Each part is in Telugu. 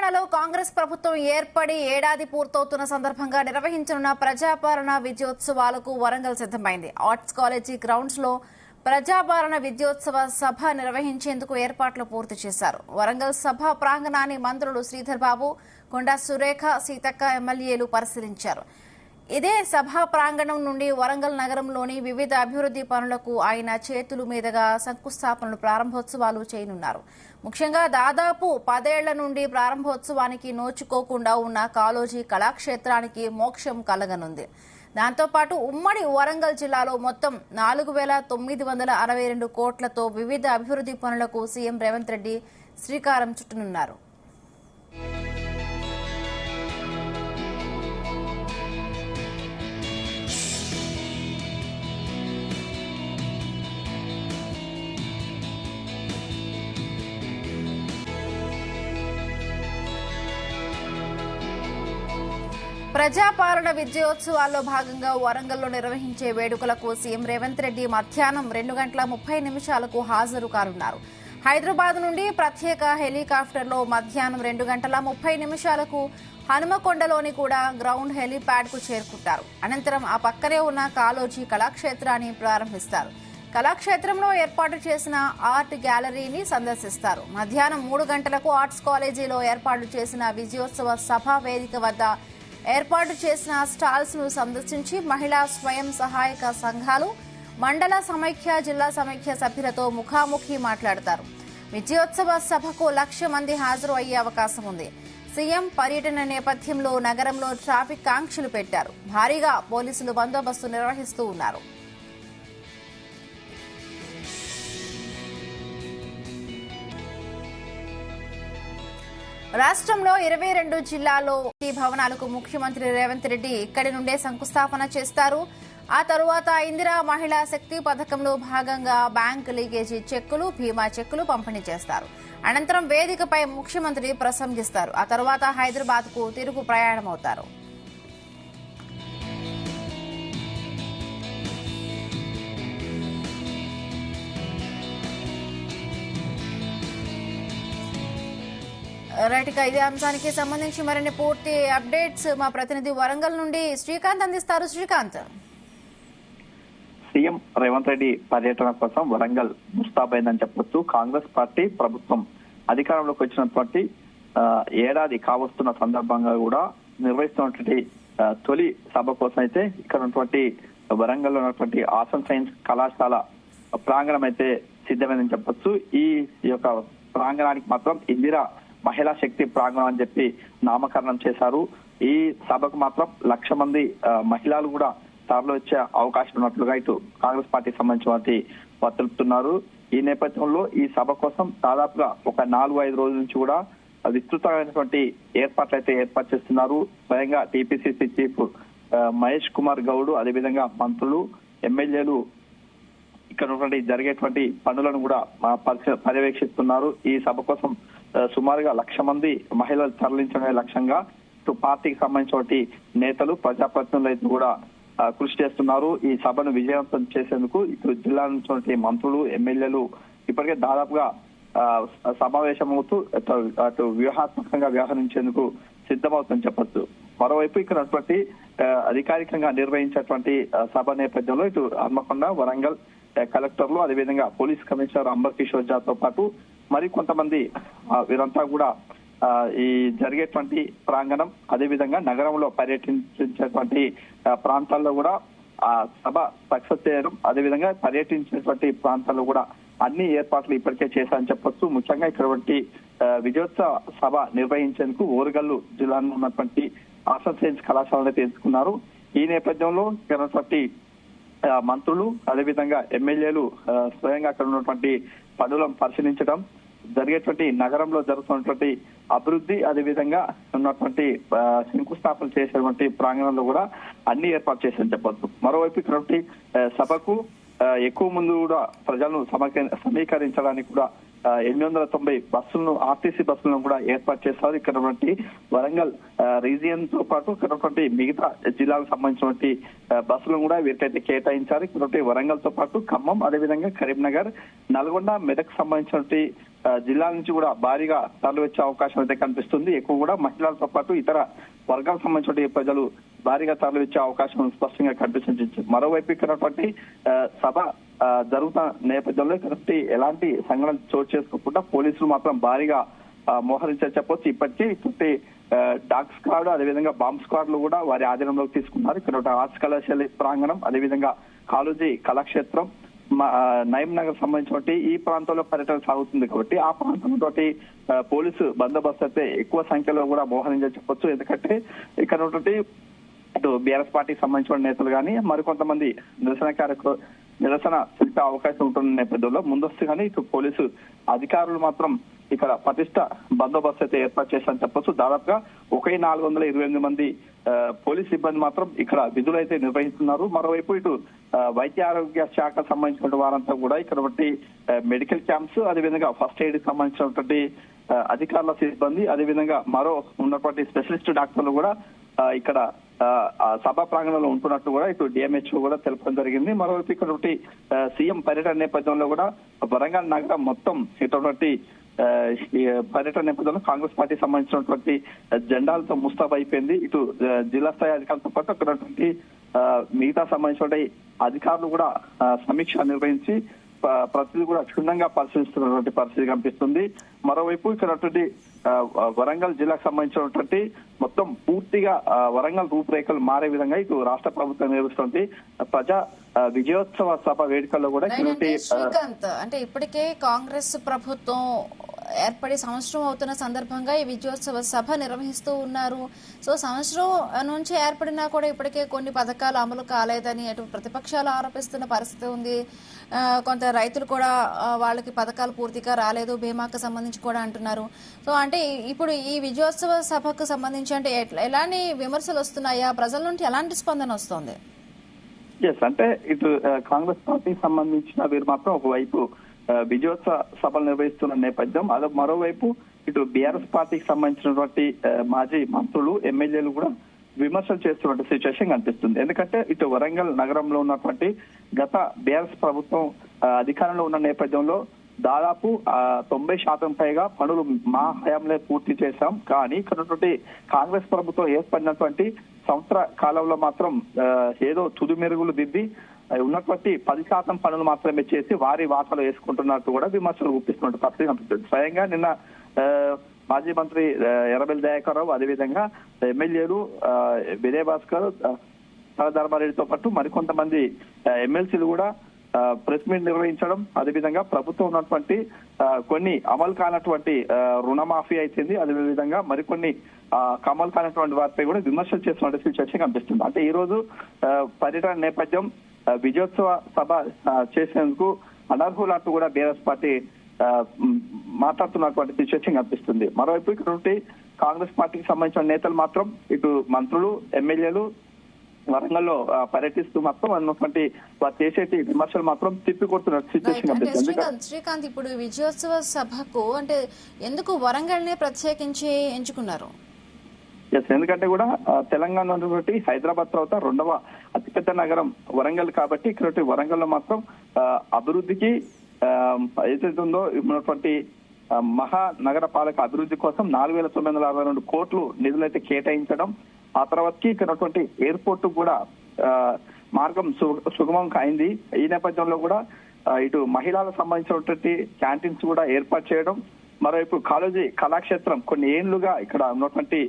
తెలంగాణలో కాంగ్రెస్ ప్రభుత్వం ఏర్పడి ఏడాది పూర్తవుతున్న సందర్భంగా నిర్వహించనున్న ప్రజాపాలన విజయోత్సవాలకు వరంగల్ సిద్దమైంది. ఆర్ట్స్ కాలేజీ గ్రౌండ్స్ లో ప్రజాపాలన విజయోత్సవ సభ నిర్వహించేందుకు ఏర్పాట్లు పూర్తి చేశారు. వరంగల్ సభ ప్రాంగణాన్ని మంత్రులు శ్రీధర్ బాబు, కొండా సురేఖ, సీతక్క ఎమ్మెల్యేలు పరిశీలించారు. ఇదే సభా ప్రాంగణం నుండి వరంగల్ నగరంలోని వివిధ అభివృద్ది పనులకు ఆయన చేతుల మీదుగా శంకుస్థాపనలు, ప్రారంభోత్సవాలు చేయనున్నారు. ముఖ్యంగా దాదాపు 10 ఏళ్ల నుండి ప్రారంభోత్సవానికి నోచుకోకుండా ఉన్న కాళోజీ కళాక్షేత్రానికి మోక్షం కలగనుంది. దాంతోపాటు ఉమ్మడి వరంగల్ జిల్లాలో మొత్తం 4,962 కోట్లతో వివిధ అభివృద్ది పనులకు సీఎం రేవంత్ రెడ్డి శ్రీకారం చుట్టనున్నారు. ప్రజాపాలన విజయోత్సవాల్లో భాగంగా వరంగల్లో నిర్వహించే వేడుకలకు సీఎం రేవంత్ రెడ్డి మధ్యాహ్నం 2:30 హాజరు కానున్నారు. హైదరాబాద్ నుండి ప్రత్యేక హెలికాప్టర్లో మధ్యాహ్నం 2:30 హనుమకొండలోని కూడా గ్రౌండ్ హెలీప్యాడ్ కు చేరుకుంటారు. అనంతరం ఆ పక్కనే ఉన్న కాళోజీ కళాక్షేత్రాన్ని ప్రారంభిస్తారు. కళాక్షేత్రంలో ఏర్పాటు చేసిన ఆర్ట్ గ్యాలరీని సందర్శిస్తారు. మధ్యాహ్నం 3 గంటలకు ఆర్ట్స్ కాలేజీలో ఏర్పాటు చేసిన విజయోత్సవ సభా వేదిక వద్ద ఏర్పాటు చేసిన స్టాల్స్ ను సందర్శించి మహిళా స్వయం సహాయక సంఘాలు, మండల సమైక్య, జిల్లా సమైక్య సభ్యులతో ముఖాముఖి మాట్లాడతారు. విజయోత్సవ సభకు 1,00,000 మంది హాజరు అయ్యే అవకాశం ఉంది. సీఎం పర్యటన నేపథ్యంలో నగరంలో ట్రాఫిక్ ఆంక్షలు పెట్టారు. భారీగా పోలీసులు బందోబస్తు నిర్వహిస్తూ ఉన్నారు. రాష్ట్రంలో 22 జిల్లాల్లో ఈ భవనాలకు ముఖ్యమంత్రి రేవంత్ రెడ్డి ఇక్కడి నుండే శంకుస్థాపన చేస్తారు. ఆ తరువాత ఇందిరా మహిళా శక్తి పథకంలో భాగంగా బ్యాంకు లీకేజీ చెక్కులు, బీమా చెక్కులు పంపిణీ చేస్తారు. అనంతరం వేదికపై ముఖ్యమంత్రి ప్రసంగిస్తారు. ఆ తరువాత హైదరాబాద్ కు తిరుగు ప్రయాణమవుతారు. రైట్ గా ఇదే అంశానికి సంబంధించి మరిన్ని పూర్తి అప్డేట్స్ మా ప్రతినిధి వరంగల్ నుండి శ్రీకాంత్ అందిస్తారు. శ్రీకాంత్, సీఎం రేవంత్ రెడ్డి పర్యటన కోసం వరంగల్ ముస్తాబైందని చెప్పొచ్చు. కాంగ్రెస్ పార్టీ ప్రభుత్వం అధికారంలోకి వచ్చినటువంటి ఏడాది కావస్తున్న సందర్భంగా కూడా నిర్వహిస్తున్నటువంటి తొలి సభ కోసం అయితే ఇక్కడ ఉన్నటువంటి వరంగల్ లో ఉన్నటువంటి ఆర్ట్స్ అండ్ సైన్స్ కళాశాల ప్రాంగణం అయితే సిద్ధమైందని చెప్పొచ్చు. ఈ యొక్క ప్రాంగణానికి మాత్రం ఇందిరా మహిళా శక్తి ప్రాంగణం అని చెప్పి నామకరణం చేశారు. ఈ సభకు మాత్రం 1,00,000 మంది మహిళలు కూడా తరలి వచ్చే అవకాశం ఉన్నట్లుగా ఇటు కాంగ్రెస్ పార్టీకి సంబంధించిన తెలుపుతున్నారు. ఈ నేపథ్యంలో ఈ సభ కోసం దాదాపుగా ఒక 4-5 రోజుల నుంచి కూడా విస్తృతమైనటువంటి ఏర్పాట్లు అయితే ఏర్పాటు చేస్తున్నారు. స్వయంగా టీపీసీసీ చీఫ్ మహేష్ కుమార్ గౌడ్, అదేవిధంగా మంత్రులు, ఎమ్మెల్యేలు ఇక్కడ ఉన్నటువంటి జరిగేటువంటి పనులను కూడా పర్యవేక్షిస్తున్నారు. ఈ సభ కోసం సుమారుగా 1,00,000 మంది మహిళలు తరలించడమే లక్ష్యంగా ఇటు పార్టీకి సంబంధించిన నేతలు, ప్రజాప్రతినిధులు అయితే కూడా కృషి చేస్తున్నారు. ఈ సభను విజయవంతం చేసేందుకు ఇటు జిల్లా నుంచి మంత్రులు, ఎమ్మెల్యేలు ఇప్పటికే దాదాపుగా సమావేశమవుతూ అటు వ్యూహాత్మకంగా వ్యవహరించేందుకు సిద్ధమవుతుందని చెప్పొచ్చు. మరోవైపు ఇక్కడ అధికారికంగా నిర్వహించేటువంటి సభ నేపథ్యంలో ఇటు హన్మకొండ, వరంగల్ కలెక్టర్లు, అదేవిధంగా పోలీస్ కమిషనర్ అంబర్ కిషోర్ ఝాతో పాటు మరి కొంతమంది వీరంతా కూడా ఈ జరిగేటువంటి ప్రాంగణం, అదేవిధంగా నగరంలో పర్యటించేటువంటి ప్రాంతాల్లో కూడా ఆ సభ సక్సెస్ చేయడం, అదేవిధంగా పర్యటించేటువంటి ప్రాంతాల్లో కూడా అన్ని ఏర్పాట్లు ఇప్పటికే చేశారని చెప్పొచ్చు. ముఖ్యంగా ఇక్కడ విజయోత్సవ సభ నిర్వహించేందుకు ఓరుగల్లు జిల్లాలో ఉన్నటువంటి ఆర్ట్స్ అండ్ సైన్స్ కళాశాలను తీసుకున్నారు. ఈ నేపథ్యంలో ఇక్కడ మంత్రులు, అదేవిధంగా ఎమ్మెల్యేలు స్వయంగా అక్కడ ఉన్నటువంటి పనులను పరిశీలించడం, జరిగేటువంటి నగరంలో జరుగుతున్నటువంటి అభివృద్ధి, అదేవిధంగా ఉన్నటువంటి శంకుస్థాపన చేసేటువంటి ప్రాంగణంలో కూడా అన్ని ఏర్పాటు చేశారని చెప్పొచ్చు. మరోవైపు ఇక్కడ సభకు ఎక్కువ ముందు కూడా ప్రజలను సమీకరించడానికి కూడా 890 బస్సులను, ఆర్టీసీ బస్సులను కూడా ఏర్పాటు చేస్తారు. ఇక్కడ వరంగల్ రీజియన్ తో పాటు ఇక్కడ మిగతా జిల్లాలకు సంబంధించినటువంటి బస్సులను కూడా వీరికైతే కేటాయించారు. ఇక్కడ వరంగల్ తో పాటు ఖమ్మం, అదేవిధంగా కరీంనగర్, నల్గొండ, మెదక్ సంబంధించినటువంటి జిల్లాల నుంచి కూడా భారీగా తరలివచ్చే అవకాశం అయితే కనిపిస్తుంది. ఎక్కువ కూడా మహిళలతో పాటు ఇతర వర్గాలకు సంబంధించిన ప్రజలు భారీగా తరలివచ్చే అవకాశం స్పష్టంగా కనిపిస్తుంది. మరోవైపు ఇక్కడ సభ జరుగుతున్న నేపథ్యంలో ఇక్కడ ఎలాంటి సంఘటన చోటు చేసుకోకుండా పోలీసులు మాత్రం భారీగా మోహరించారు చెప్పొచ్చు. ఇప్పటికీ ఇటువంటి డాగ్ స్క్వాడ్ అదేవిధంగా బాంబ్ స్క్వాడ్లు కూడా వారి ఆధీనంలోకి తీసుకున్నారు. ఇక్కడ ఆర్ట్స్ కళాశాల ప్రాంగణం అదేవిధంగా కాళోజీ కళాక్షేత్రం నయం నగర్ సంబంధించిన ఈ ప్రాంతంలో పర్యటన సాగుతుంది కాబట్టి ఆ ప్రాంతంతో పోలీసు బందోబస్తు అయితే ఎక్కువ సంఖ్యలో కూడా మోహరించారు చెప్పొచ్చు. ఎందుకంటే ఇక్కడ ఇటు బీఆర్ఎస్ పార్టీకి సంబంధించిన నేతలు కానీ మరికొంతమంది నిరసన తెలిపే అవకాశం ఉంటున్న నేపథ్యంలో ముందస్తుగానే ఇటు పోలీసు అధికారులు మాత్రం ఇక్కడ పటిష్ట బందోబస్తు అయితే ఏర్పాటు చేశారని చెప్పొచ్చు. దాదాపుగా 428 మంది పోలీస్ సిబ్బంది మాత్రం ఇక్కడ విధులు అయితే నిర్వహిస్తున్నారు. మరోవైపు ఇటు వైద్య ఆరోగ్య శాఖ సంబంధించిన వారంతా కూడా ఇక్కడ మెడికల్ క్యాంప్స్ అదేవిధంగా ఫస్ట్ ఎయిడ్ కి సంబంధించినటువంటి అధికారుల సిబ్బంది అదేవిధంగా మరో ఉన్నటువంటి స్పెషలిస్ట్ డాక్టర్లు కూడా ఇక్కడ సభా ప్రాంగణంలో ఉంటున్నట్టు కూడా ఇటు డిఎంహెచ్ఓ కూడా తెలపడం జరిగింది. మరోవైపు ఇక్కడ సీఎం పర్యటన నేపథ్యంలో కూడా వరంగల్ నగరం మొత్తం ఇటువంటి పర్యటన నేపథ్యంలో కాంగ్రెస్ పార్టీ సంబంధించినటువంటి జెండాలతో ముస్తాబ్ అయిపోయింది. ఇటు జిల్లా స్థాయి అధికారులతో పాటు అక్కడ మిగతా సంబంధించిన అధికారులు కూడా సమీక్ష నిర్వహించి ప్రతిదీ కూడా క్షుణ్ణంగా పరిశీలిస్తున్నటువంటి పరిస్థితి కనిపిస్తుంది. మరోవైపు ఇక్కడ వరంగల్ జిల్లాకు సంబంధించినటువంటి మొత్తం పూర్తిగా వరంగల్ రూపురేఖలు మారే విధంగా ఇటు రాష్ట్ర ప్రభుత్వం నిర్వహిస్తుంది ప్రజా విజయోత్సవ సభ వేడుకల్లో కూడా శ్రీకాంత్ అంటే ఇప్పటికే కాంగ్రెస్ ప్రభుత్వం ఏర్పడి సంవత్సరం అవుతున్న సందర్భంగా ఈ విజయోత్సవ సభ నిర్వహిస్తూ ఉన్నారు. సో సంవత్సరం నుంచి ఏర్పడినా కూడా ఇప్పటికే కొన్ని పథకాలు అమలు కాలేదని అటు ప్రతిపక్షాలు ఆరోపిస్తున్న పరిస్థితి ఉంది. కొంత రైతులు కూడా వాళ్ళకి పథకాలు పూర్తిగా రాలేదు, బీమాకు సంబంధించి కూడా అంటున్నారు. సో అంటే ఇప్పుడు ఈ విజయోత్సవ సభకు సంబంధించి అంటే ఎలాంటి విమర్శలు వస్తున్నాయా, ప్రజల నుండి ఎలాంటి స్పందన వస్తుంది? అంటే ఇటు కాంగ్రెస్ పార్టీకి సంబంధించిన వీరు మాత్రం ఒకవైపు విజయోత్సవ సభలు నిర్వహిస్తున్న నేపథ్యం, అదే మరోవైపు ఇటు బీఆర్ఎస్ పార్టీకి సంబంధించినటువంటి మాజీ మంత్రులు ఎమ్మెల్యేలు కూడా విమర్శలు చేస్తున్నటువంటి సిచ్యువేషన్ కనిపిస్తుంది. ఎందుకంటే ఇటు వరంగల్ నగరంలో ఉన్నటువంటి గత బీఆర్ఎస్ ప్రభుత్వం అధికారంలో ఉన్న నేపథ్యంలో దాదాపు 90% పైగా పనులు మా హయాంలో పూర్తి చేశాం. కానీ ఇక్కడ కాంగ్రెస్ ప్రభుత్వం ఏర్పడినటువంటి సంవత్సర కాలంలో మాత్రం ఏదో తుది మెరుగులు దిద్ది ఉన్నటువంటి 10% పనులు మాత్రమే చేసి వారి వాటాలు వేసుకుంటున్నట్టు కూడా విమర్శలు గుప్పిస్తున్నట్టు పరిస్థితి కనిపిస్తుంది. స్వయంగా నిన్న మాజీ మంత్రి ఎర్రబెల్లి దయాకర్ రావు అదేవిధంగా ఎమ్మెల్యేలు విజయ్ భాస్కర్ ధర్మారెడ్డితో పాటు మరికొంతమంది ఎమ్మెల్సీలు కూడా ప్రెస్ మీట్ నిర్వహించడం అదేవిధంగా ప్రభుత్వం ఉన్నటువంటి కొన్ని అమలు కానటువంటి రుణమాఫీ అయితుంది అదేవిధంగా మరికొన్ని అమలు కానటువంటి వారిపై కూడా విమర్శలు చేస్తున్నట్టు సిచ్యువేషన్ కనిపిస్తుంది. అంటే ఈ రోజు పర్యటన నేపథ్యం విజయోత్సవ సభ చేసేందుకు అనర్హులంటూ కూడా బీఆర్ఎస్ పార్టీ మాట్లాడుతున్నటువంటి సిచ్యువేషన్ కనిపిస్తుంది. మరోవైపు ఇక్కడ కాంగ్రెస్ పార్టీకి సంబంధించిన నేతలు మాత్రం ఇటు మంత్రులు ఎమ్మెల్యేలు వరంగల్లో పర్యటిస్తూ మాత్రం అన్నటువంటి వారు చేసేటి విమర్శలు మాత్రం తిప్పికొడుతున్న సిచ్యువేషన్ కనిపిస్తుంది. శ్రీకాంత్ ఇప్పుడు విజయోత్సవ సభకు అంటే ఎందుకు వరంగల్ నే ప్రత్యేకించి ఎంచుకున్నారు? ఎందుకంటే కూడా తెలంగాణ హైదరాబాద్ తర్వాత 2వ అతిపెద్ద నగరం వరంగల్ కాబట్టి ఇక్కడ వరంగల్లో మాత్రం అభివృద్ధికి ఏదైతుందో ఉన్నటువంటి మహానగర పాలక అభివృద్ధి కోసం 4,962 కోట్లు నిధులైతే కేటాయించడం, ఆ తర్వాతకి ఇక్కడ ఎయిర్పోర్ట్ కూడా మార్గం సుగమం అయింది. ఈ నేపథ్యంలో కూడా ఇటు మహిళలకు సంబంధించినటువంటి క్యాంటీన్స్ కూడా ఏర్పాటు చేయడం, మరోవైపు కాళోజీ కళాక్షేత్రం కొన్ని ఏళ్లుగా ఇక్కడ ఉన్నటువంటి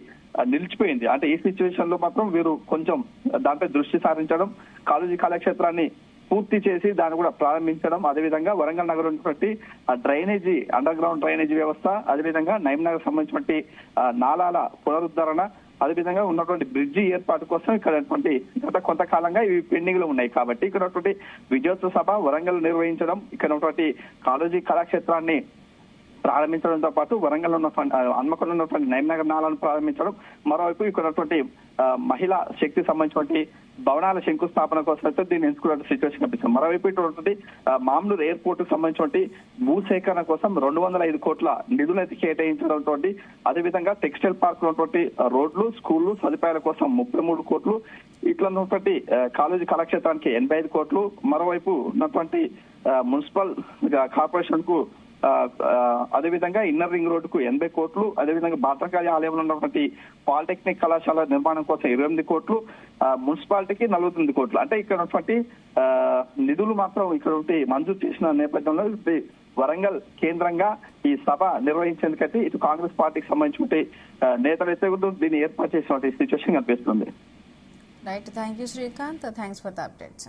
నిలిచిపోయింది. అంటే ఈ సిచ్యువేషన్ లో మాత్రం వీరు కొంచెం దానిపై దృష్టి సారించడం, కాళోజీ కళాక్షేత్రాన్ని పూర్తి చేసి దాన్ని కూడా ప్రారంభించడం, అదేవిధంగా వరంగల్ నగరం ఉన్నటువంటి డ్రైనేజీ అండర్ గ్రౌండ్ డ్రైనేజీ వ్యవస్థ, అదేవిధంగా నయం నగర్ సంబంధించినటువంటి నాలాల పునరుద్ధరణ, అదేవిధంగా ఉన్నటువంటి బ్రిడ్జి ఏర్పాటు కోసం ఇక్కడ గత కొంతకాలంగా ఇవి పెండింగ్ లో ఉన్నాయి. కాబట్టి ఇక్కడ విజయోత్సవ సభ వరంగల్ నిర్వహించడం, ఇక్కడ ఉన్నటువంటి కాళోజీ కళాక్షేత్రాన్ని ప్రారంభించడంతో పాటు వరంగల్ ఉన్న హన్మకొండ ఉన్నటువంటి నయం నగర్ నాలను ప్రారంభించడం, మరోవైపు ఇక్కడ ఉన్నటువంటి మహిళా శక్తి సంబంధించినటువంటి భవనాల శంకుస్థాపన కోసం అయితే దీన్ని ఎంచుకున్న సిచ్యువేషన్ కనిపిస్తుంది. మరోవైపు ఇటువంటి మామూలు ఎయిర్పోర్ట్ కు సంబంధించిన భూసేకరణ కోసం 205 కోట్ల నిధులైతే కేటాయించడంతో, అదేవిధంగా టెక్స్టైల్ పార్క్ ఉన్నటువంటి రోడ్లు స్కూళ్లు సదుపాయాల కోసం 33 కోట్లు, ఇట్లా ఉన్నటువంటి కాలేజీ కళాక్షేత్రానికి 85 కోట్లు, మరోవైపు ఉన్నటువంటి మున్సిపల్ కార్పొరేషన్ కు అదేవిధంగా ఇన్నర్ రింగ్ రోడ్డుకు 80 కోట్లు, అదేవిధంగా భద్రకాళి ఆలయంలో ఉన్నటువంటి పాలిటెక్నిక్ కళాశాల నిర్మాణం కోసం 28 కోట్లు, మున్సిపాలిటీకి 49 కోట్లు. అంటే ఇక్కడ ఉన్నటువంటి నిధులు మాత్రం ఇక్కడ మంజూరు చేసిన నేపథ్యంలో వరంగల్ కేంద్రంగా ఈ సభ నిర్వహించేందుకైతే ఇటు కాంగ్రెస్ పార్టీకి సంబంధించిన నేతలు అయితే దీన్ని ఏర్పాటు చేసినటువంటి సిచ్యువేషన్ కనిపిస్తుంది. Right, thank you Srikanth, thanks for the updates.